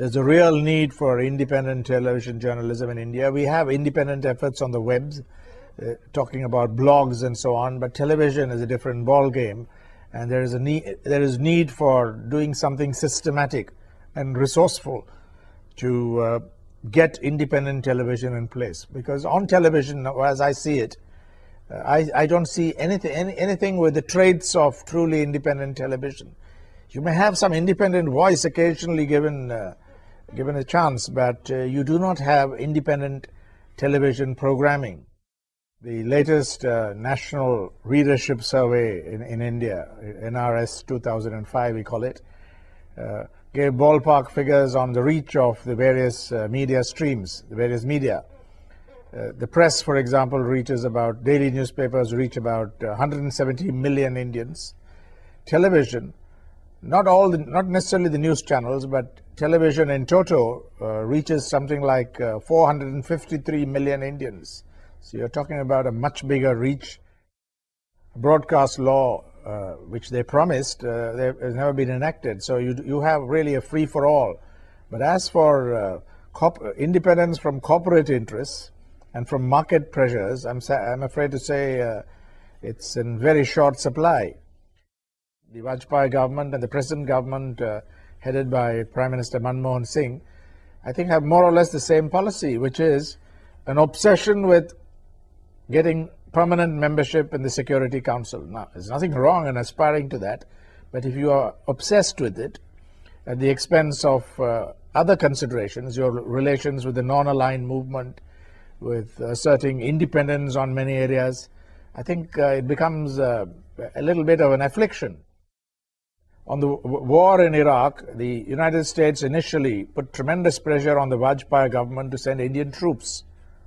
there's a real need for independent television journalism in India. We have independent efforts on the webs, talking about blogs and so on, but television is a different ball game, and there is need for doing something systematic and resourceful to get independent television in place. Because on television, as I see it, I don't see anything with the traits of truly independent television. You may have some independent voice occasionally given a chance, but you do not have independent television programming. The latest National Readership Survey in India, NRS 2005 we call it, gave ballpark figures on the reach of the various media streams, the various media. The press, for example, daily newspapers reach about 170 million Indians. Television, not necessarily the news channels, but television in toto reaches something like 453 million Indians. So you're talking about a much bigger reach. Broadcast law, which they promised, has never been enacted. So you have really a free-for-all. But as for independence from corporate interests and from market pressures, I'm afraid to say it's in very short supply. The Vajpayee government and the present government, headed by Prime Minister Manmohan Singh, I think have more or less the same policy, which is an obsession with getting permanent membership in the Security Council. Now, there's nothing wrong in aspiring to that, but if you are obsessed with it at the expense of other considerations, your relations with the non-aligned movement, with asserting independence on many areas, I think it becomes a little bit of an affliction. On the war in Iraq, the United States initially put tremendous pressure on the Vajpayee government to send Indian troops,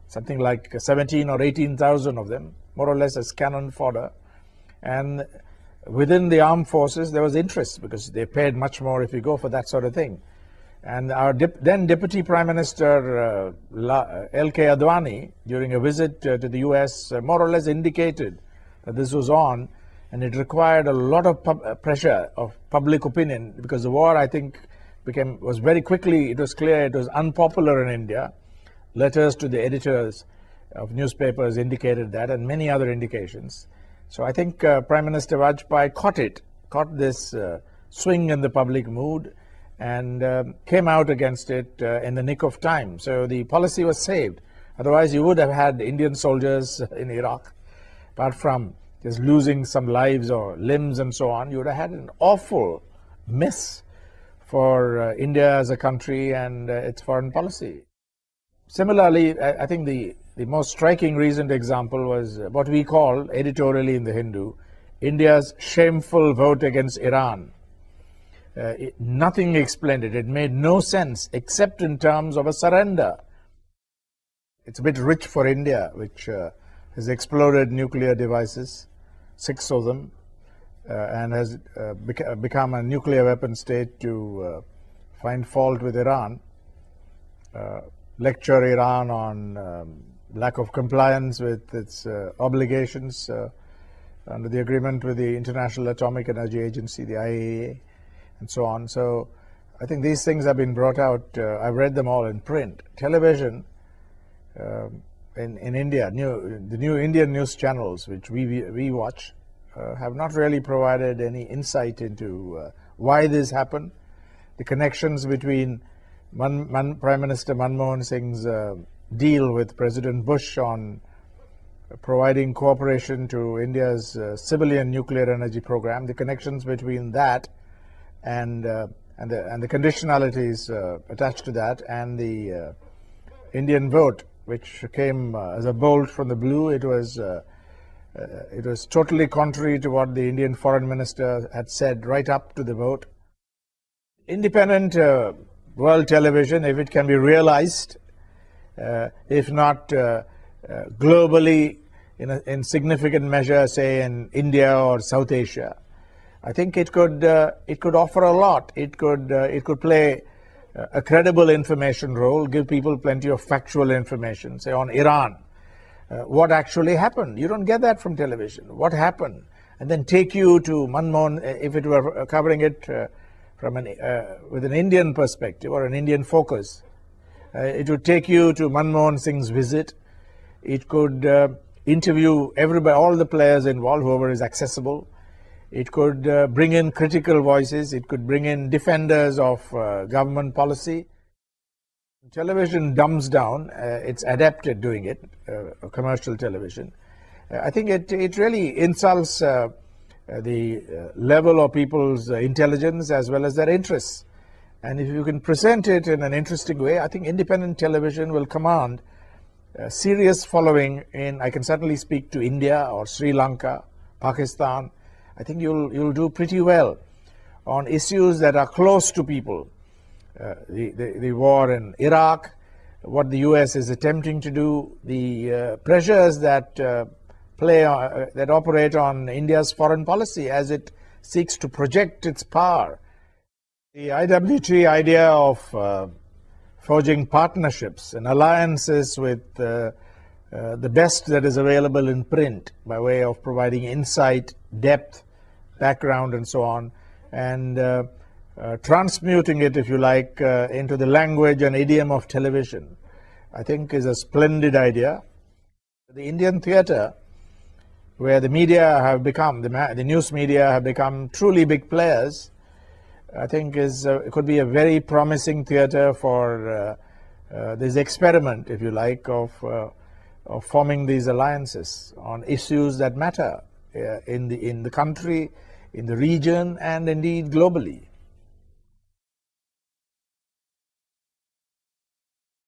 something like 17 or 18,000 of them, more or less as cannon fodder. And within the armed forces, there was interest because they paid much more if you go for that sort of thing. And our then Deputy Prime Minister L.K. Advani, during a visit to the U.S., more or less indicated that this was on, and it required a lot of pressure of public opinion, because the war, I think, was very quickly, it was clear it was unpopular in India. Letters to the editors of newspapers indicated that, and many other indications. So I think Prime Minister Vajpayee caught this swing in the public mood, and came out against it in the nick of time. So the policy was saved. Otherwise, you would have had Indian soldiers in Iraq, apart from just losing some lives or limbs and so on. You would have had an awful miss for India as a country and its foreign policy. Similarly, I think the most striking recent example was what we call, editorially in the Hindu, India's shameful vote against Iran. Nothing explained it. It made no sense except in terms of a surrender. It's a bit rich for India, which has exploded nuclear devices, 6 of them, and has become a nuclear weapon state, to find fault with Iran, lecture Iran on lack of compliance with its obligations under the agreement with the International Atomic Energy Agency, the IAEA, and so on. So I think these things have been brought out. I've read them all in print. Television in India, the new Indian news channels, which we watch, have not really provided any insight into why this happened, the connections between Prime Minister Manmohan Singh's deal with President Bush on providing cooperation to India's civilian nuclear energy program, the connections between that and the conditionalities attached to that, and the Indian vote, which came as a bolt from the blue. It was totally contrary to what the Indian foreign minister had said right up to the vote. Independent world television, if it can be realized, if not globally in significant measure, say in India or South Asia, I think it could offer a lot. It could play a credible information role, give people plenty of factual information, say on Iran, what actually happened. You don't get that from television. What happened? And then take you to Manmohan, if it were covering it from with an Indian perspective or an Indian focus. It would take you to Manmohan Singh's visit. It could interview everybody, all the players involved, whoever is accessible. It could bring in critical voices. It could bring in defenders of government policy. Television dumbs down. It's adapted doing it, commercial television. I think it really insults the level of people's intelligence as well as their interests. And if you can present it in an interesting way, I think independent television will command a serious following in, I can certainly speak to India or Sri Lanka, Pakistan. I think you'll do pretty well on issues that are close to people. The war in Iraq, what the US is attempting to do, the pressures that that operate on India's foreign policy as it seeks to project its power. The IWT idea of forging partnerships and alliances with the best that is available in print by way of providing insight, depth, background, and so on, and transmuting it, if you like, into the language and idiom of television, I think is a splendid idea. The Indian theatre, where the media have become, the news media have become truly big players, I think could be a very promising theatre for this experiment, if you like, of forming these alliances on issues that matter in the country, in the region, and indeed globally.